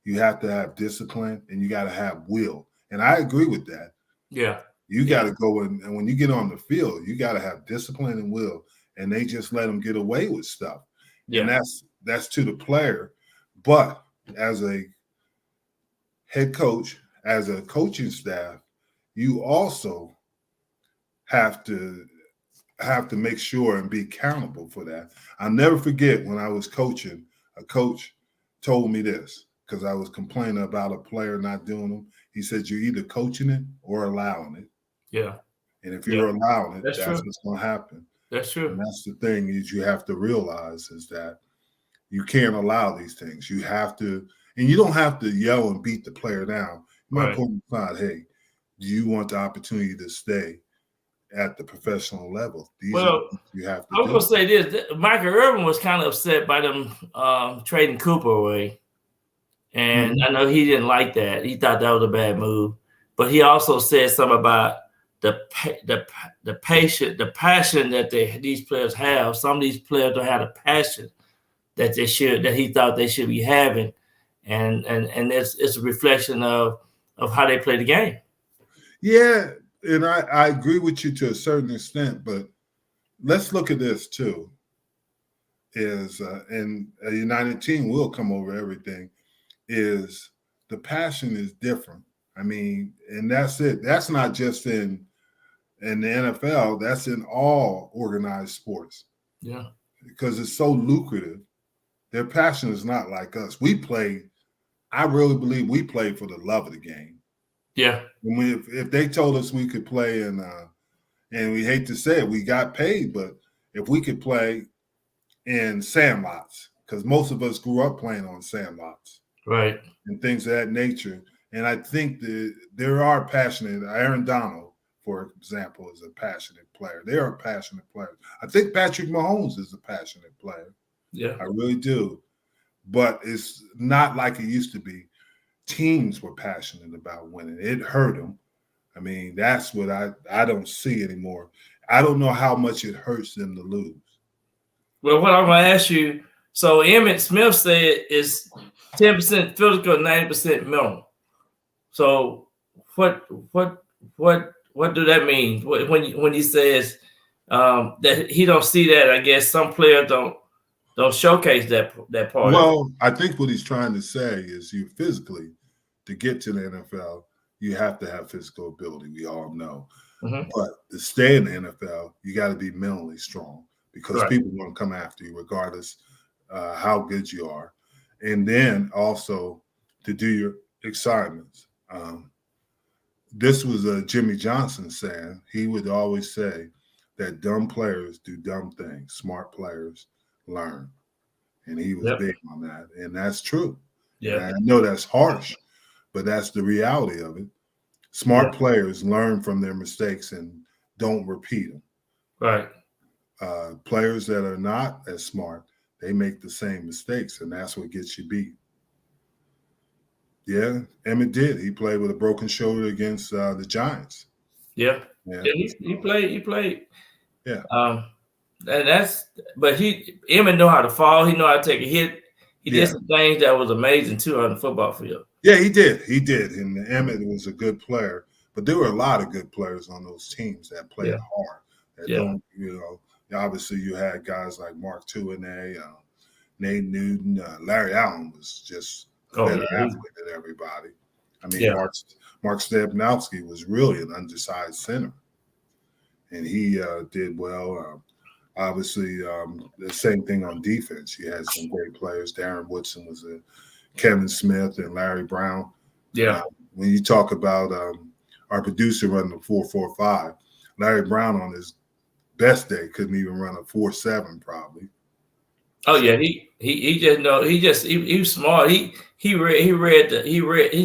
You have to have discipline and you got to have will. And I agree with that. Yeah. You got to go in, and when you get on the field, you got to have discipline and will. And they just let them get away with stuff. Yeah. And that's to the player. But as a head coach, as a coaching staff, you also have to have to make sure and be accountable for that. I'll never forget when I was coaching, a coach told me this because I was complaining about a player not doing them. He said, you're either coaching it or allowing it. Yeah. And if you're allowing it, that's what's going to happen. That's true. And that's the thing is you have to realize is that you can't allow these things. You have to, and you don't have to yell and beat the player down. You might point aside, hey, do you want the opportunity to stay at the professional level? You have to I'm going to say this. Michael Irvin was kind of upset by them trading Cooper away. And I know he didn't like that. He thought that was a bad move. But he also said something about the passion that these players have. Some of these players don't have the passion that he thought they should be having. And it's a reflection of how they play the game. Yeah, and I agree with you to a certain extent, but let's look at this too. And a united team will come over everything. Is the passion is different. I mean, and that's it. That's not just in the NFL. That's in all organized sports. Yeah, because it's so lucrative. Their passion is not like us. We play. I really believe we play for the love of the game. Yeah. If they told us we could play and we hate to say it, we got paid, but if we could play in sandlots, because most of us grew up playing on sandlots. Right. And things of that nature. And I think that there are passionate. Aaron Donald, for example, is a passionate player. They are passionate players. I think Patrick Mahomes is a passionate player. Yeah. I really do. But it's not like it used to be. Teams were passionate about winning. It hurt them. I mean, that's what I don't see anymore. I don't know how much it hurts them to lose. Well, what I'm going to ask you, so Emmitt Smith said it's 10% physical, 90% mental. So what do that mean when he says that he don't see that? I guess some players don't showcase that part. Well, I think what he's trying to say is you physically, to get to the NFL, you have to have physical ability. We all know. Mm-hmm. But to stay in the NFL, you got to be mentally strong because people want to come after you regardless how good you are. And then also to do your assignments. This was Jimmy Johnson saying. He would always say that dumb players do dumb things. Smart players learn. And he was big on that. And that's true. Yeah. And I know that's harsh, but that's the reality of it. Smart players learn from their mistakes and don't repeat them. Right. Players that are not as smart, they make the same mistakes, and that's what gets you beat. Yeah, Emmitt did. He played with a broken shoulder against the Giants. Yeah. He played. Yeah. But Emmitt know how to fall. He know how to take a hit. He did some things that was amazing too on the football field. Yeah, he did. And Emmitt was a good player, but there were a lot of good players on those teams that played hard. That don't, obviously you had guys like Mark Tuinei, Nate Newton, Larry Allen was just a better athlete than everybody. I mean, Mark Stepnowski was really an undersized center, and he did well. Obviously, the same thing on defense. You had some great players. Darren Woodson was Kevin Smith and Larry Brown. Yeah. When you talk about our producer running a 4.45, Larry Brown on his best day couldn't even run a 4.7 probably. Oh yeah, he just know he was smart. He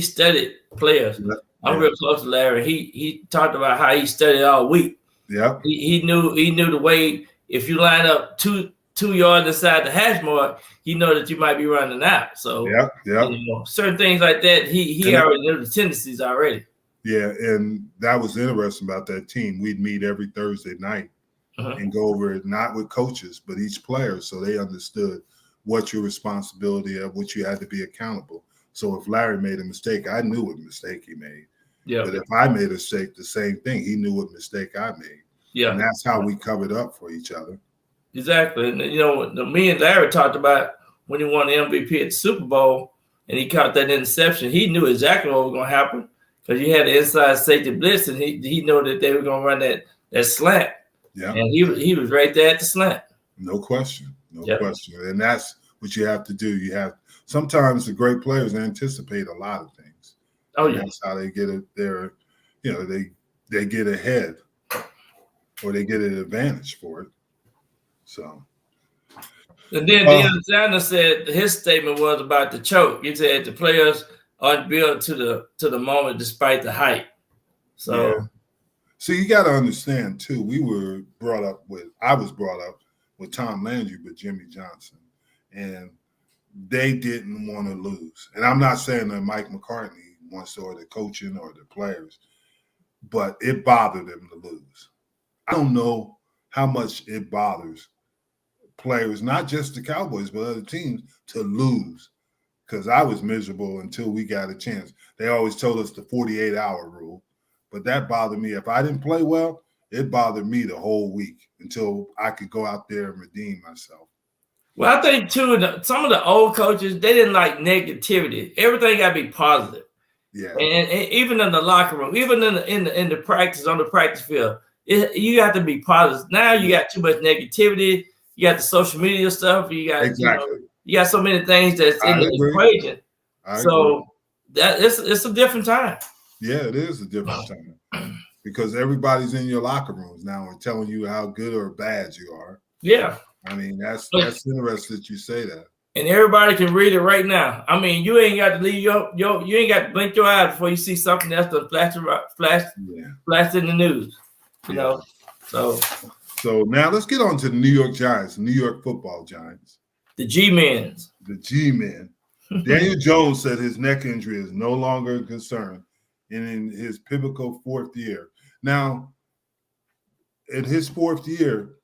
studied players. Yeah. I'm real close to Larry. He talked about how he studied all week. Yeah. He knew the way. If you line up two yards inside the hash mark, you know that you might be running out. So certain things like that, he already knew the tendencies already. Yeah, and that was interesting about that team. We'd meet every Thursday night and go over it, not with coaches, but each player, so they understood what your responsibility of what you had to be accountable. So if Larry made a mistake, I knew what mistake he made. Yeah. But if I made a mistake, the same thing. He knew what mistake I made. Yeah. And that's how we covered up for each other. Exactly. And, me and Larry talked about when he won the MVP at the Super Bowl and he caught that interception, he knew exactly what was going to happen because you had the inside safety blitz and he knew that they were going to run that slant. Yeah. And he was right there at the slant. No question. No question. And that's what you have to do. Sometimes the great players anticipate a lot of things. Oh, yeah. That's how they get it there. They get ahead or they get an advantage for it. So. And then Deion Sanders said his statement was about the choke. He said the players aren't built to the moment despite the hype. So. Yeah. So you got to understand too. I was brought up with Tom Landry, but Jimmy Johnson, and they didn't want to lose. And I'm not saying that Mike McCartney wants to, or the coaching or the players, but it bothered them to lose. I don't know how much it bothers players, not just the Cowboys, but other teams, to lose. Because I was miserable until we got a chance. They always told us the 48-hour rule. But that bothered me. If I didn't play well, it bothered me the whole week until I could go out there and redeem myself. Well, I think too, some of the old coaches, they didn't like negativity. Everything got to be positive. Yeah. And even in the locker room, even in the practice, on the practice field, you have to be positive. Now you got too much negativity. You got the social media stuff. You got you got so many things that's in the equation. So that it's a different time. Yeah, it is a different time because everybody's in your locker rooms now and telling you how good or bad you are. Yeah. I mean, that's interesting that you say that. And everybody can read it right now. I mean, you ain't got to leave you ain't got to blink your eyes before you see something else to flash in the news. You know. So now let's get on to the New York Giants, New York Football Giants. The G-Men. The G-Men. Daniel Jones said his neck injury is no longer a concern in his pivotal fourth year. Now, in his fourth year,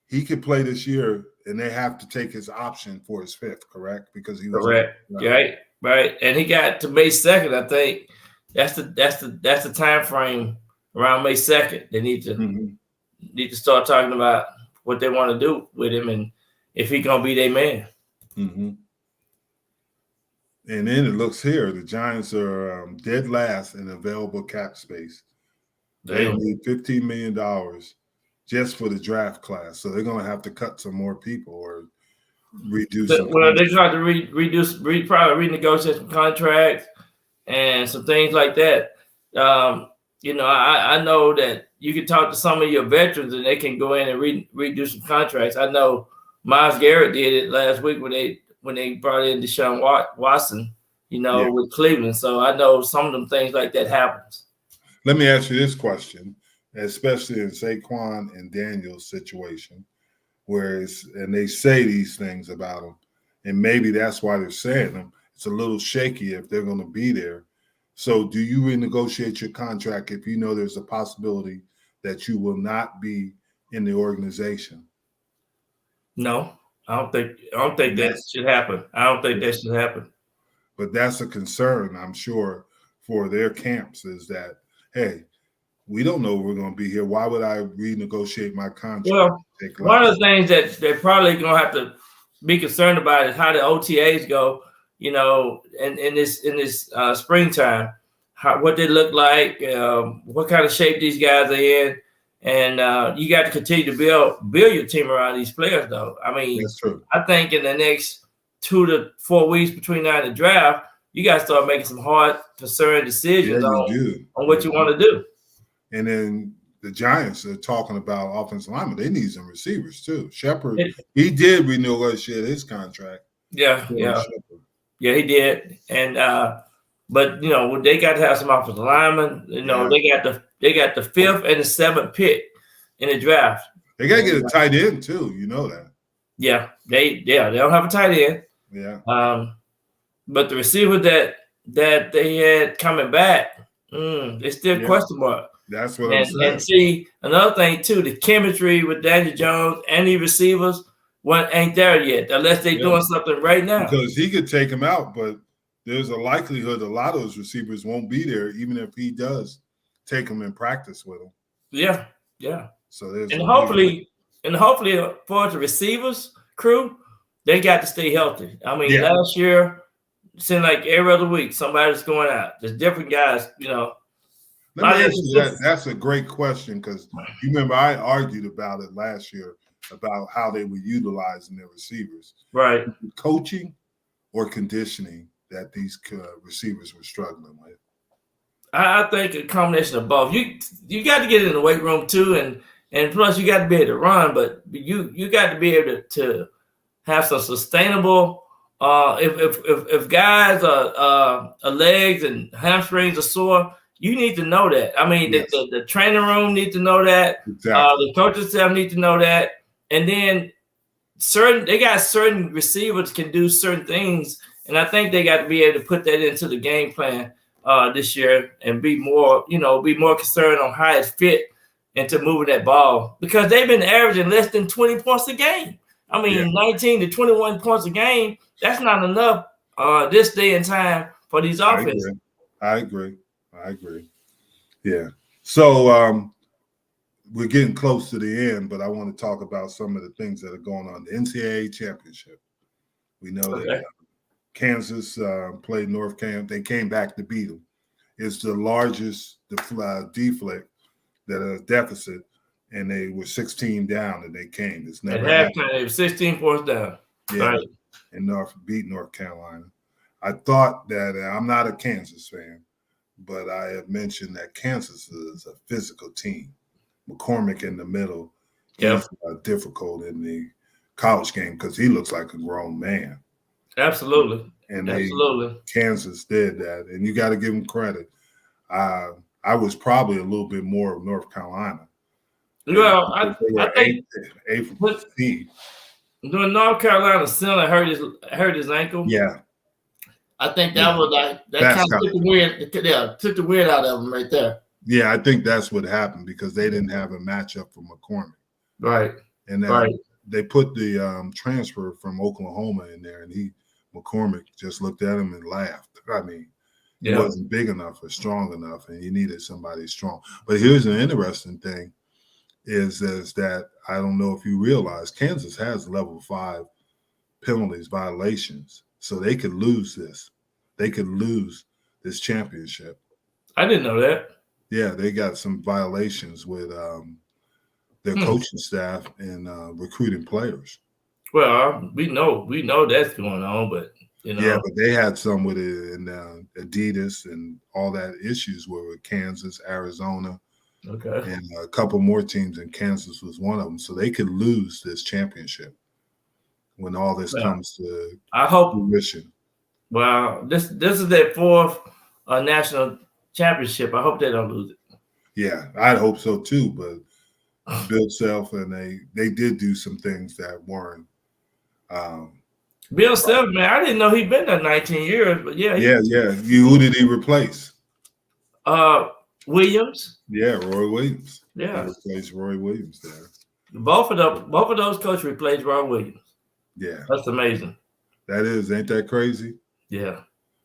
he could play this year, and they have to take his option for his fifth, correct? Because he was correct. Right. And he got to May 2nd, I think. That's the time frame around May 2nd. They need to start talking about what they want to do with him and if he gonna be their man. Mm-hmm. And then it looks here, the Giants are dead last in available cap space. They need $15 million just for the draft class. So they're going to have to cut some more people or reduce. Well, they're trying to probably renegotiate some contracts and some things like that. I know that you can talk to some of your veterans and they can go in and redo some contracts. I know Myles Garrett did it last week when they brought in Deshaun Watson, with Cleveland. So I know some of them things like that happens. Let me ask you this question, especially in Saquon and Daniel's situation, and they say these things about them, and maybe that's why they're saying them. It's a little shaky if they're going to be there. So do you renegotiate your contract if you know there's a possibility that you will not be in the organization? No. I don't think that should happen. I don't think that should happen. But that's a concern, I'm sure, for their camps is that, hey, we don't know we're going to be here. Why would I renegotiate my contract? Well, one of the things that they're probably going to have to be concerned about is how the OTAs go, in this springtime, what they look like, what kind of shape these guys are in. And you got to continue to build your team around these players, though. I mean, that's true. I think in the next 2 to 4 weeks between now and the draft, you got to start making some hard, concerned decisions on what you want to do. And then the Giants are talking about offensive linemen. They need some receivers, too. Shepard, he did renegotiate his contract. Yeah, he did. And but they got to have some offensive linemen. They got the 5th and the 7th pick in the draft. They got to get a tight end too. You know that. Yeah, they don't have a tight end. Yeah. But the receiver that they had coming back, it's still question mark. That's what I'm saying. And see, another thing too, the chemistry with Daniel Jones and the receivers ain't there yet, unless they're doing something right now. Because he could take him out, but there's a likelihood a lot of those receivers won't be there, even if he does take them in practice with him. Yeah. So there's hopefully for the receivers crew, they got to stay healthy. I mean, last year it seemed like every other week somebody's going out. There's different guys, Let me ask you that. That's a great question because you remember I argued about it last year about how they were utilizing their receivers. Right. Coaching or conditioning that these receivers were struggling with. I think a combination of both. You got to get in the weight room too, and plus you got to be able to run, but you got to be able to have some sustainable. If guys are legs and hamstrings are sore, you need to know that. I mean, yes. the training room needs to know that. Exactly. The coaching staff need to know that, and then they got certain receivers can do certain things, and I think they got to be able to put that into the game plan this year and be more concerned on how it fit into moving that ball because they've been averaging less than 20 points a game. I mean, 19 to 21 points a game, that's not enough this day and time for these offenses. I agree. Yeah. So we're getting close to the end, but I want to talk about some of the things that are going on. The NCAA championship. We know that Kansas played North Carolina. They came back to beat them. It's the largest deflect that a deficit, and they were 16 down, and they came. It's never happened. They were 16 points down. Yeah, right. And beat North Carolina. I thought that I'm not a Kansas fan, but I have mentioned that Kansas is a physical team. McCormick in the middle is difficult in the college game because he looks like a grown man. Absolutely. And Kansas did that, and you got to give them credit. I was probably a little bit more of North Carolina. Well, I think eighth seed. When North Carolina center hurt his ankle. Yeah. I think that was like that kind of took the weird out of him right there. Yeah, I think that's what happened because they didn't have a matchup for McCormick. Right. And then they put the transfer from Oklahoma in there, and McCormick just looked at him and laughed. I mean, he wasn't big enough or strong enough, and you needed somebody strong. But here's an interesting thing is that I don't know if you realize Kansas has level 5 penalties, violations, so they could lose this. They could lose this championship. I didn't know that. Yeah, they got some violations with their coaching staff and recruiting players. Well, we know that's going on, but Yeah, but they had some with it in Adidas and all that issues with Kansas, Arizona, and a couple more teams, and Kansas was one of them. So they could lose this championship when all this comes to fruition. Well, this is their 4th national championship. I hope they don't lose it. Yeah, I'd hope so too. But Bill Self and they did do some things that weren't. Bill Self, man, I didn't know he'd been there 19 years, but yeah. Who did he replace? Williams. Yeah, Roy Williams. Yeah, he replaced Roy Williams there. Both of those coaches replaced Roy Williams. Yeah, that's amazing. That is, ain't that crazy? Yeah,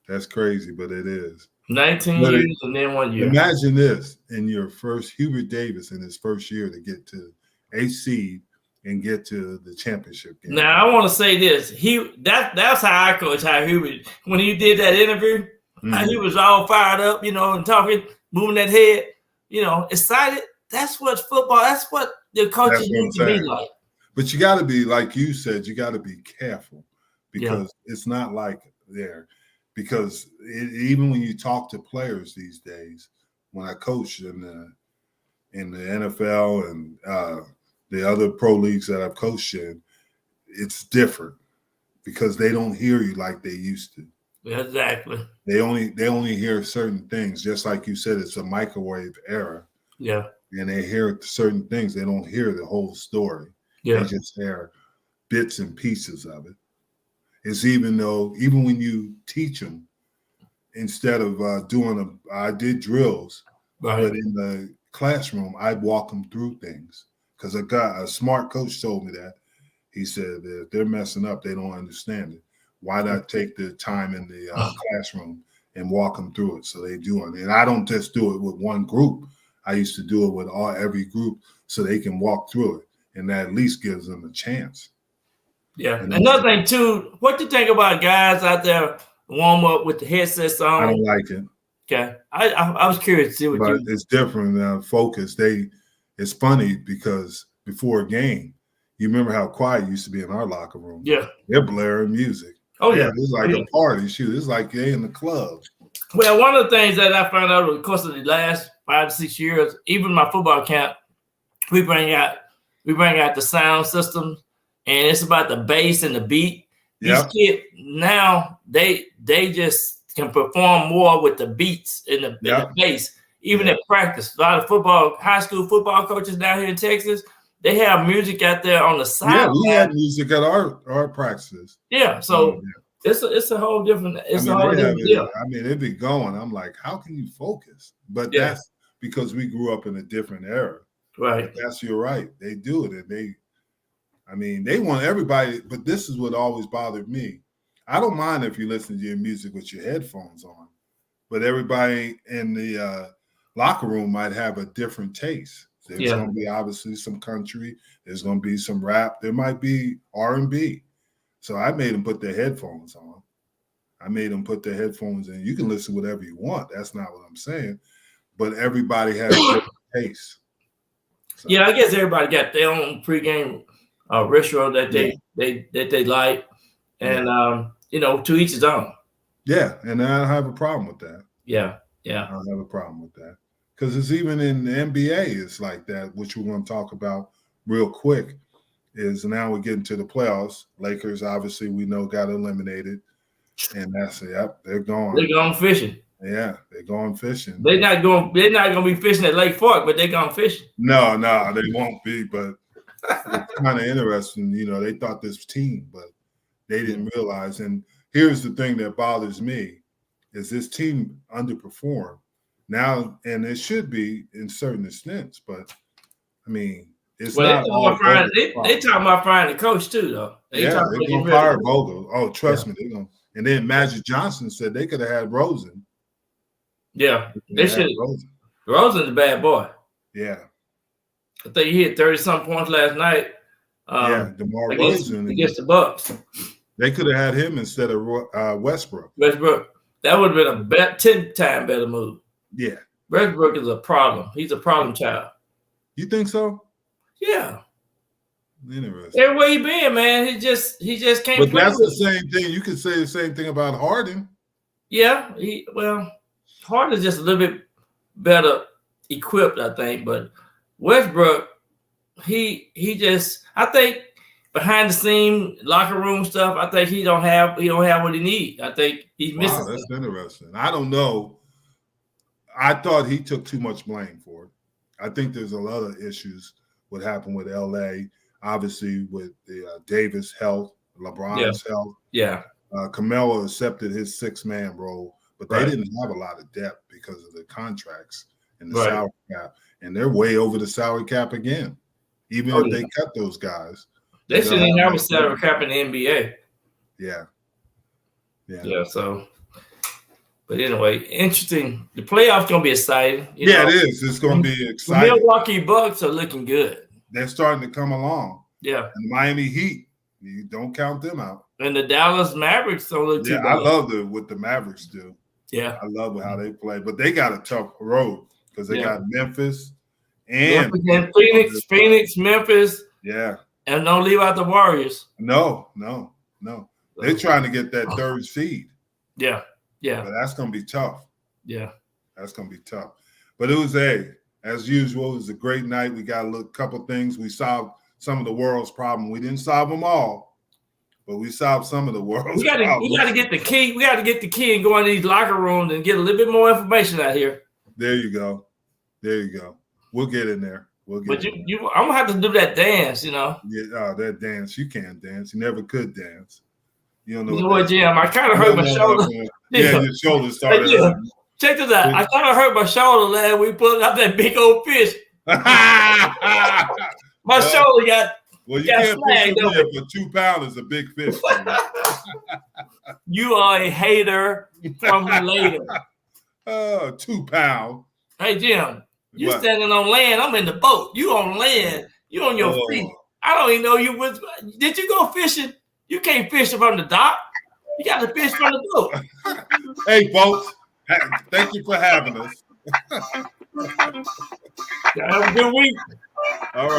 that's crazy, but it is. 19 years and then 1 year. Imagine this in your first Hubert Davis in his first year to get to 8th seed and get to the championship game. Now I want to say this: that's how I coach Hubert. When he did that interview, he was all fired up, and talking, moving that head, excited. That's what football. That's what the coaches need to be like. But you got to be, like you said, you got to be careful because it's not like there. Because even when you talk to players these days, when I coach in the NFL and the other pro leagues that I've coached in, it's different because they don't hear you like they used to. Exactly. They only hear certain things, just like you said. It's a microwave era. Yeah. And they hear certain things. They don't hear the whole story. Yeah. They just hear bits and pieces of it. It's even when you teach them, instead of I did drills, but in the classroom, I'd walk them through things because a smart coach told me that. He said that if they're messing up, they don't understand it. Why not take the time in the classroom and walk them through it so they do it? And I don't just do it with one group. I used to do it with every group so they can walk through it, and that at least gives them a chance. Yeah. Another thing too, what do you think about guys out there warm up with the headsets on? I don't like it. Okay. I was curious to see what but it's different now. Focus. It's funny because before a game, you remember how quiet it used to be in our locker room. Yeah. They're blaring music. Oh, yeah. It's like a party. Shoot, it's like they're in the club. Well, one of the things that I found out over the course of the last 5 to 6 years, even my football camp, we bring out the sound system, and it's about the bass and the beat. These kids now they just can perform more with the beats and the bass. Even at practice, a lot of high school football coaches down here in Texas, they have music out there on the side. Yeah, we had music at our practices. Yeah, so it's a whole different. It's a whole different deal. I mean, it'd be going. I'm like, how can you focus? But that's because we grew up in a different era. Right. But you're right. They do it, and they want everybody. But this is what always bothered me. I don't mind if you listen to your music with your headphones on, but everybody in the locker room might have a different taste. There's going to be obviously some country. There's going to be some rap. There might be R&B. So I made them put their headphones on. I made them put their headphones in. You can listen to whatever you want. That's not what I'm saying. But everybody has different tastes. So. Yeah, I guess everybody got their own pregame ritual that they like, and to each his own. Yeah, and I don't have a problem with that. Yeah. I don't have a problem with that. Because it's even in the NBA, it's like that, which we're going to talk about real quick, is now we're getting to the playoffs. Lakers, obviously, we know got eliminated. And that's it. Yep, they're gone. They're going fishing. Yeah, they're going fishing. They're not going to be fishing at Lake Fork, but they're going fishing. No, they won't be. But it's kind of interesting. They thought this team, but they didn't realize. And here's the thing that bothers me is this team underperformed. Now, and it should be in certain extents, but I mean, it's not. They talking about firing the coach too, though. They're going to fire Vogel. Oh, trust me, they're going to. And then Magic Johnson said they could have had Rosen. Yeah, they should. Rosen's a bad boy. Yeah. I think he hit 30-something points last night. DeMar Rosen against the Bucks. They could have had him instead of Westbrook. That would have been a 10-time better move. Yeah. Westbrook is a problem. He's a problem child. You think so? Yeah. Interesting. Everywhere he been, man, he just can't. But that's the same thing. You could say the same thing about Harden. Yeah. Harden's just a little bit better equipped, I think. But Westbrook, he just, I think, behind the scene locker room stuff, I think he don't have what he needs. I think he's missing. Wow, that's interesting. I don't know. I thought he took too much blame for it. I think there's a lot of issues what happened with LA, obviously with the Davis health, LeBron's health. Yeah. Carmelo accepted his 6-man role, but they didn't have a lot of depth because of the contracts and the salary cap. And they're way over the salary cap again, even if they cut those guys. They shouldn't have a salary cap in the NBA. Yeah. So, but anyway, interesting. The playoffs gonna be exciting. It is. It's gonna be exciting. The Milwaukee Bucks are looking good. They're starting to come along. Yeah. And the Miami Heat, you don't count them out. And the Dallas Mavericks don't look too bad. I love what the Mavericks do. Yeah. I love how they play, but they got a tough road because they got Memphis and Phoenix, Memphis. Yeah. And don't leave out the Warriors. No. They're trying to get that third seed. Yeah. But that's going to be tough. Yeah. That's going to be tough. But it was as usual, it was a great night. We got a couple things. We solved some of the world's problems. We didn't solve them all, but we solved some of the world's problems. We got to get the key. We got to get the key and go in these locker rooms and get a little bit more information out here. There you go. We'll get in there. I'm gonna have to do that dance, Yeah, that dance. You can't dance. You never could dance. You don't know. You know what, Jim? I kind of hurt my shoulder. Yeah, your shoulder started. Check this out. I kind of hurt my shoulder last week pulling out that big old fish. My shoulder got. Well, you can't push it for 2 pounds is a big fish. You are a hater from later. 2 pounds. Hey, Jim. You standing on land. I'm in the boat. You on land. You on your feet. I don't even know you was. Did you go fishing? You can't fish from the dock. You got to fish from the boat. Hey, folks. Thank you for having us. Have a good week. All right.